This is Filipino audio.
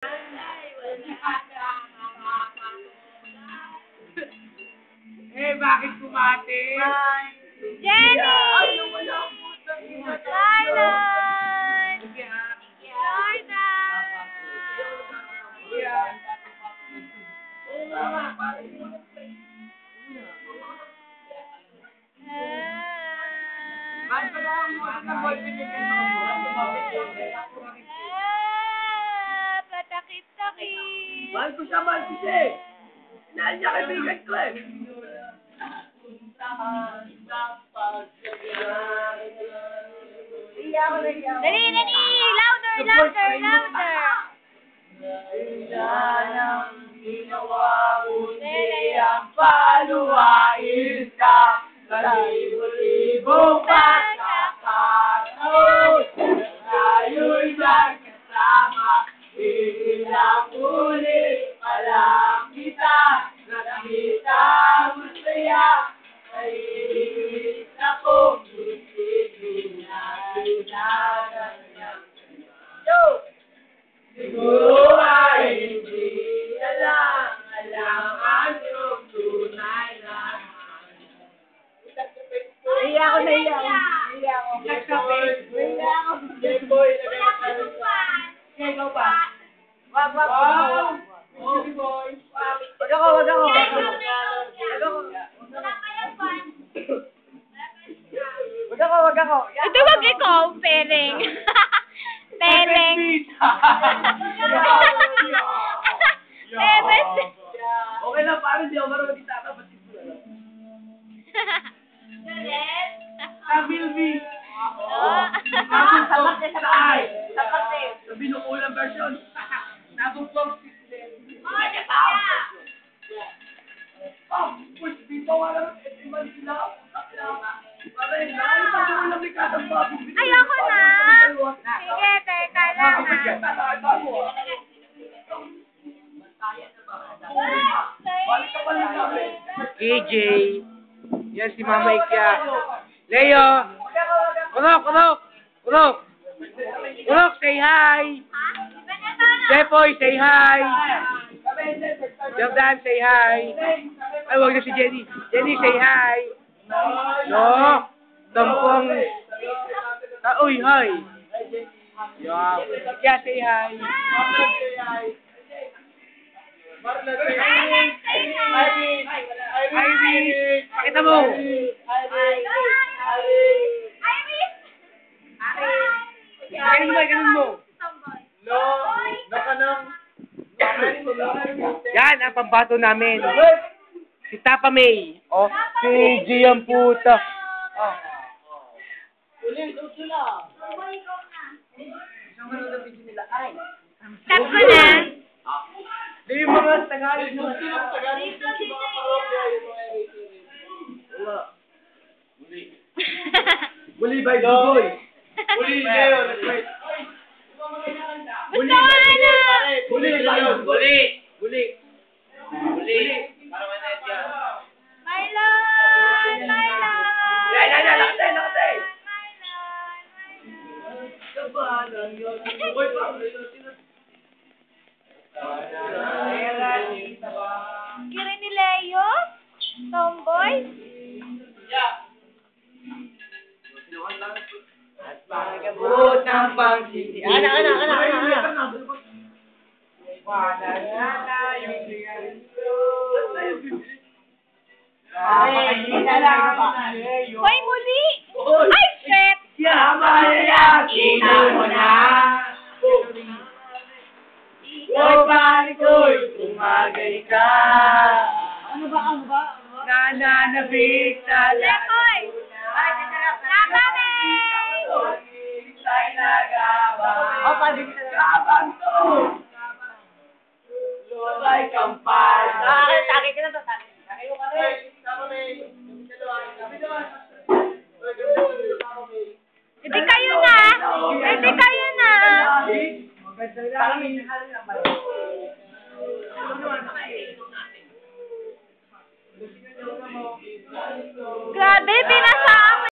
Eh, bakit kumate? Jenny! Marlon! Patakip-takip! Mahal ko siya, mahal ko siya eh! Dahil niya kaibigan ko eh! Dali, dali! Louder, louder, louder! Ginawa uli ang paluwain ka sa libo-libong pagkakataon. Tayo'y magkasama, ilang uli palang kita, nakita mo saya, naiinis ako, isipin natin na yo! Siguro ay hindi alam ang tunay na Naiya ako, naiya ako. Naiya ako. Naiya ako. Boy, Ikaw pa. Wag, wag. Wow! Wag ako, wag ako. Wag ako. Wag ako, wag ako. Ito wag ikaw, Pereng. Pereng. Pereng. Okay lang, parang hindi ako marunong gitara. Ba't ito na lang? Milby! Sapat na, sapat. Sapat na. Sa binukulang version. Nabugpog system. Push, dito nga lang. Ito yung Manila. Pare, nakalimutan mo lang may katang bago. Ayoko na. Sige, teka lang Balik ka pala namin. KJ. Yan si Mama Ikya. Leo. Unok, unok. Unok. Unok, say hi. Jepoy, say hi. Jordan, say hi. Ay, wag na si Jenny. Jenny, say hi. No. Tampong. Uy, hi. Yeah. Yeah, say hi. Irene, pakita mo. Ganun mo. Yan ang pambato namin. Si Tapa May. Oh, si Gian puta. Oh. Tap ko na. Di yung mga Tagalog mo. Muli by Dugoy. Muli, Leo. Gusto ko na. Muli, Leo. Muli. Muli. Muli. Para manayad ka. Marlon! Marlon! Yan, lakatay, lakatay. Kira ni Leo? Tomboy? Pagabot ng pangsisi. Ana. Wala na yung sigarilyo. Hoy, muli! Ay, shit! Yakin mo na. O palikoy, umagay ka. Ano ba? Nananabik sa Lekoy! Tama, May! Sa'y nagabang. Gabang to. Lulay kampal. Taki ka na to, taki. Hindi kayo na! Hindi kayo na! Grabe,